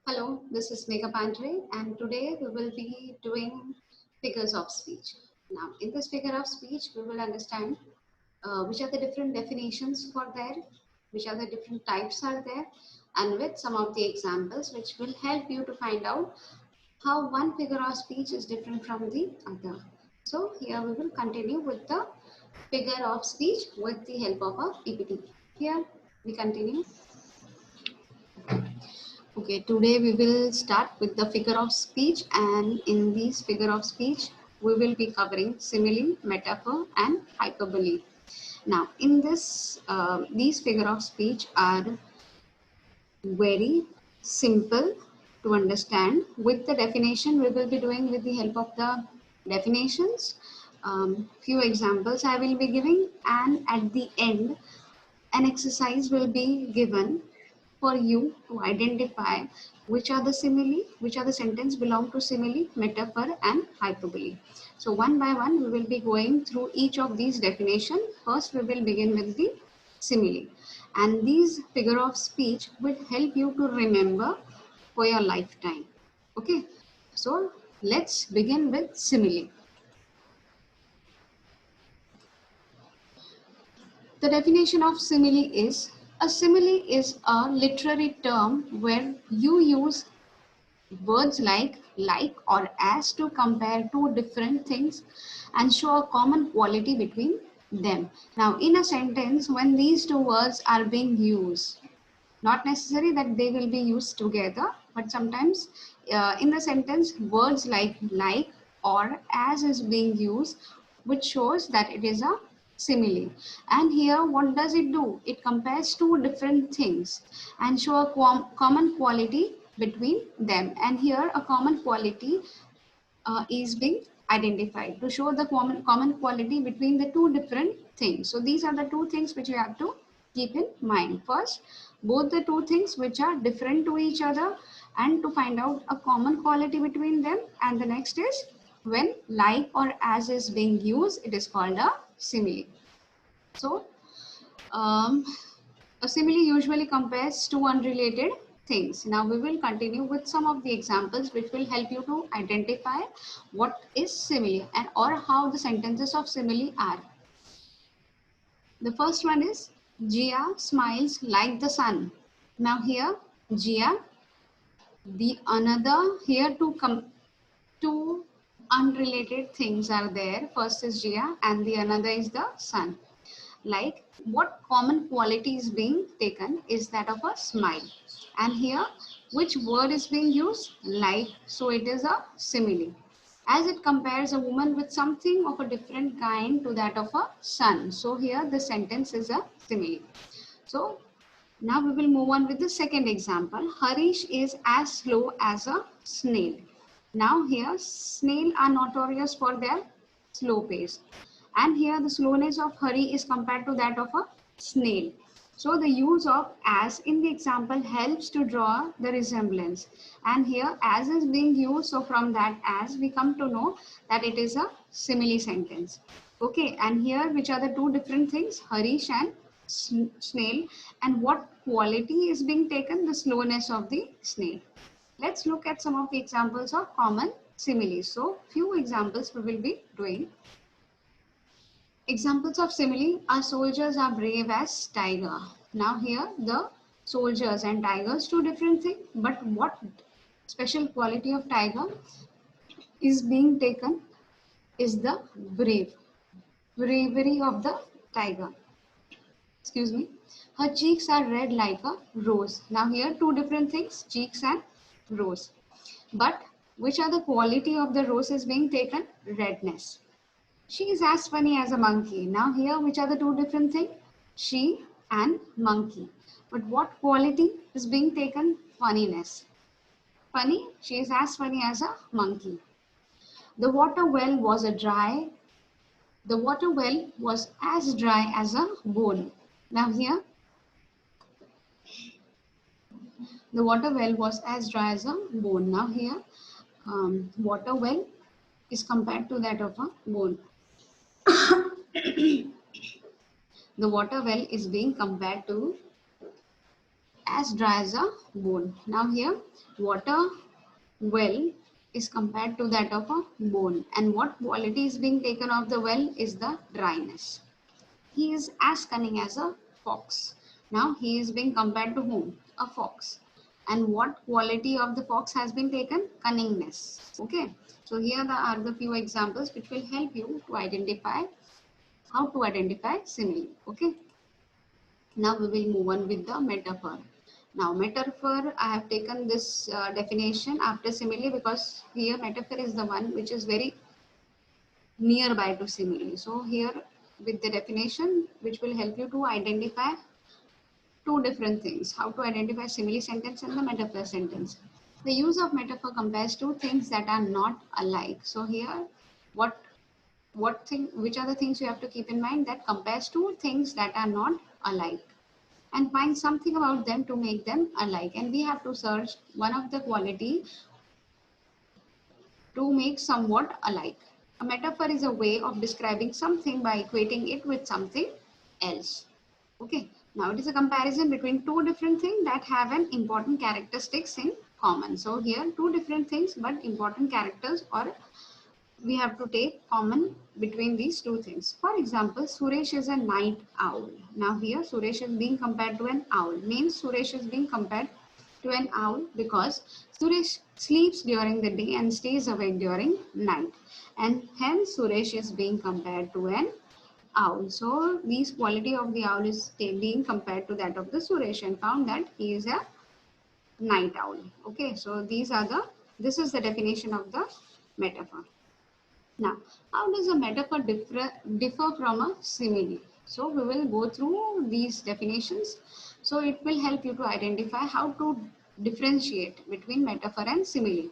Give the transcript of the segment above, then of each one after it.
Hello, this is Megha Pandre, and today we will be doing figures of speech. Now, in this figure of speech, we will understand which are the different definitions for there, which are the different types are there, and with some of the examples which will help you to find out how one figure of speech is different from the other. So, here we will continue with the figure of speech with the help of a PPT. Here we continue. Okay, today we will start with the figure of speech, and in this figure of speech, we will be covering simile, metaphor, and hyperbole. Now, in this, these figure of speech are very simple to understand. With the definition, we will be doing with the help of the definitions. Few examples I will be giving, and at the end, an exercise will be given for you to identify which are the simile, which are the sentence belong to simile, metaphor, and hyperbole. So one by one, we will be going through each of these definitions. First, we will begin with the simile. And these figure of speech will help you to remember for your lifetime. Okay, so let's begin with simile. The definition of simile is a simile is a literary term where you use words like or as to compare two different things and show a common quality between them. Now, in a sentence, when these two words are being used, not necessary that they will be used together, but sometimes in the sentence, words like or as is being used, which shows that it is a simile. And here, what does it do? It compares two different things and show a common quality between them. And here, a common quality is being identified to show the common quality between the two different things. So these are the two things which you have to keep in mind. First, both the two things which are different to each other and to find out a common quality between them. And the next is when like or as is being used, it is called a simile. So um, a simile usually compares two unrelated things. Now we will continue with some of the examples which will help you to identify what is simile and or how the sentences of simile are. The first one is Gia smiles like the sun. Now here Gia, the another here two unrelated things are there. First is Gia and the another is the sun. Like what common quality is being taken is that of a smile, and here which word is being used? Like, so it is a simile as it compares a woman with something of a different kind to that of a sun. So here the sentence is a simile. So now we will move on with the second example. Harish is as slow as a snail. Now here snail are notorious for their slow pace. And here the slowness of Hari is compared to that of a snail. So the use of as in the example helps to draw the resemblance. And here as is being used, so from that as we come to know that it is a simile sentence. Okay, and here which are the two different things, Harish and snail, and what quality is being taken? The slowness of the snail. Let's look at some of the examples of common similes. So few examples we will be doing. Examples of simile are soldiers are brave as tiger. Now here the soldiers and tigers two different things, but what special quality of tiger is being taken is the bravery of the tiger. Excuse me. Her cheeks are red like a rose. Now here two different things, cheeks and rose. But which are the quality of the rose is being taken? Redness. She is as funny as a monkey. Now here which are the two different things? She and monkey. But what quality is being taken? Funniness. Funny, she is as funny as a monkey. The water well was a dry. The water well was as dry as a bone. Now here the water well was as dry as a bone. Now here, water well is compared to that of a bone. The water well is being compared to as dry as a bone. Now here, water well is compared to that of a bone. And what quality is being taken of the well is the dryness. He is as cunning as a fox. Now he is being compared to whom? A fox. And what quality of the fox has been taken? Cunningness. Okay. So here are the few examples which will help you to identify how to identify simile. Okay. Now we will move on with the metaphor. Now metaphor, I have taken this definition after simile because here metaphor is the one which is very nearby to simile. So here with the definition which will help you to identify two different things. How to identify simile sentence and the metaphor sentence. The use of metaphor compares two things that are not alike. So here which are the things you have to keep in mind that compares two things that are not alike and find something about them to make them alike, and we have to search one of the quality to make somewhat alike. A metaphor is a way of describing something by equating it with something else. Okay, now it is a comparison between two different things that have an important characteristics in common. So here two different things but important characters, or we have to take common between these two things. For example, Suresh is a night owl. Now here Suresh is being compared to an owl. Means Suresh is being compared to an owl because Suresh sleeps during the day and stays awake during night. And hence Suresh is being compared to an owl. So these quality of the owl is being compared to that of the Suresh and found that he is a night owl. Okay, so this is the definition of the metaphor. Now, how does a metaphor differ from a simile? So we will go through these definitions. So it will help you to identify how to differentiate between metaphor and simile.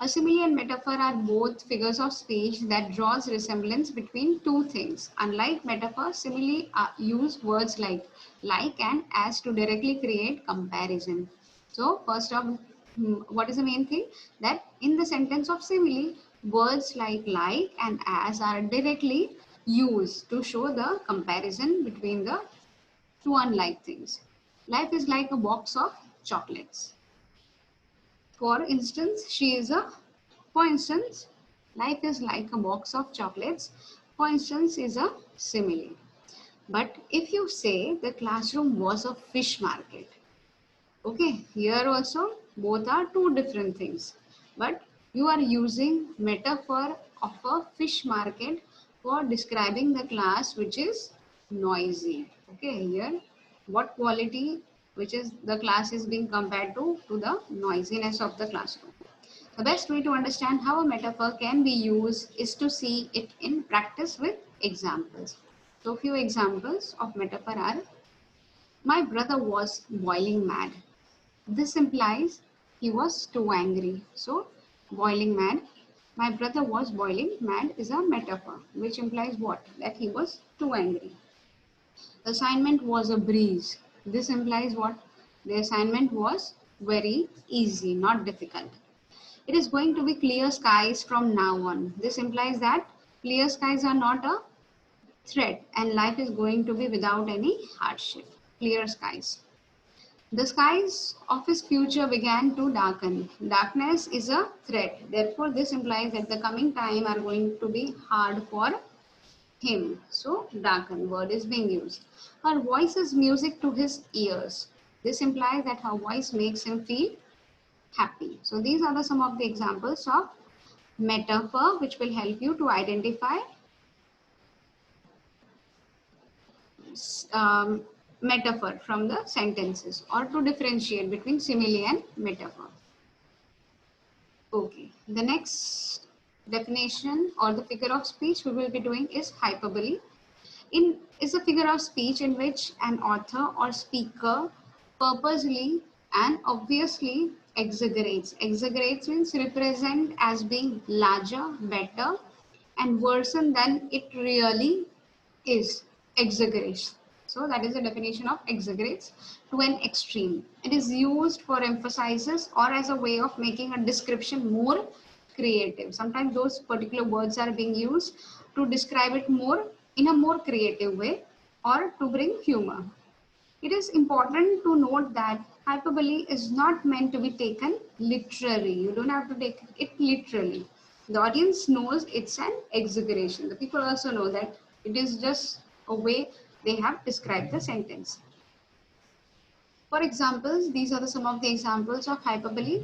A simile and metaphor are both figures of speech that draws resemblance between two things. Unlike metaphor, simile use words like and as to directly create comparison. So first of what is the main thing? That in the sentence of simile, words like and as are directly used to show the comparison between the two unlike things. Life is like a box of chocolates. For instance, life is like a box of chocolates. For instance, is a simile. But if you say the classroom was a fish market, okay, here also both are two different things. But you are using metaphor of a fish market for describing the class which is noisy. Okay, here what quality which is the class is being compared to the noisiness of the classroom. The best way to understand how a metaphor can be used is to see it in practice with examples. So few examples of metaphor are: my brother was boiling mad. This implies he was too angry. So boiling mad, my brother was boiling mad is a metaphor which implies what? That he was too angry. The assignment was a breeze. This implies what? The assignment was very easy, not difficult. It is going to be clear skies from now on. This implies that clear skies are not a threat and life is going to be without any hardship. Clear skies. The skies of his future began to darken. Darkness is a threat. Therefore, this implies that the coming time are going to be hard for him. So, darken word is being used. Her voice is music to his ears. This implies that her voice makes him feel happy. So, these are some of the examples of metaphor which will help you to identify metaphor from the sentences or to differentiate between simile and metaphor. Okay, the next definition or the figure of speech we will be doing is hyperbole. Is a figure of speech in which an author or speaker purposely and obviously exaggerates. Exaggerates means represent as being larger, better, and worse than it really is. Exaggerates. So that is the definition of exaggerates to an extreme. It is used for emphasizes or as a way of making a description more creative. Sometimes those particular words are being used to describe it more in a more creative way or to bring humor. It is important to note that Hyperbole is not meant to be taken literally. You don't have to take it literally. The audience knows it's an exaggeration. The people also know that it is just a way they have described the sentence. For examples, these are some of the examples of hyperbole.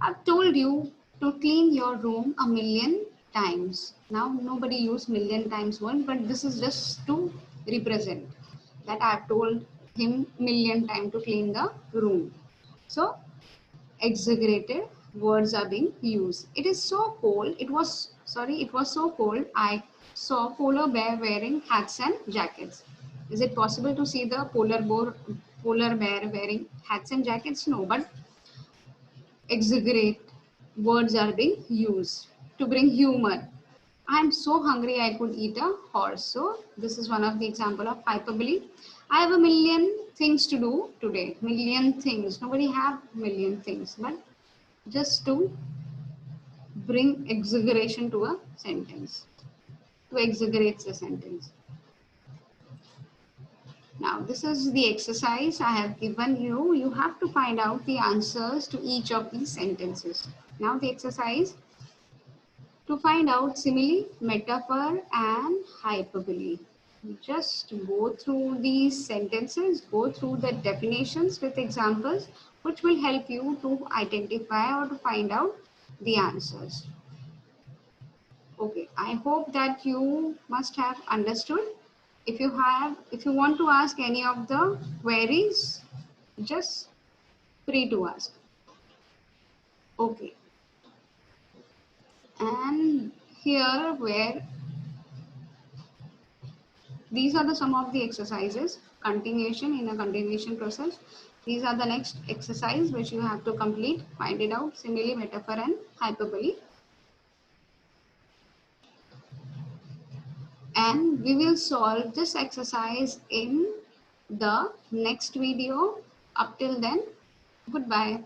I've told you to clean your room a million times. Now, nobody use million times one, but this is just to represent that I've told him million times to clean the room. So, exaggerated words are being used. It is so cold. It was so cold. I saw polar bear wearing hats and jackets. Is it possible to see the polar bear wearing hats and jackets? No, but exaggerate words are being used to bring humor. I'm so hungry I could eat a horse. So this is one of the example of hyperbole. I have a million things to do today. Million things. Nobody have million things, but just to bring exaggeration to a sentence, to exaggerate the sentence. Now, this is the exercise I have given you. You have to find out the answers to each of these sentences. Now, the exercise to find out simile, metaphor, and hyperbole. Just go through these sentences, go through the definitions with examples, which will help you to identify or to find out the answers. Okay, I hope that you must have understood. If you want to ask any of the queries, just free to ask. Okay, and here where these are some of the exercises, continuation in a continuation process. These are the next exercise which you have to complete, find it out, simile, metaphor, and hyperbole. And we will solve this exercise in the next video. Up till then, goodbye.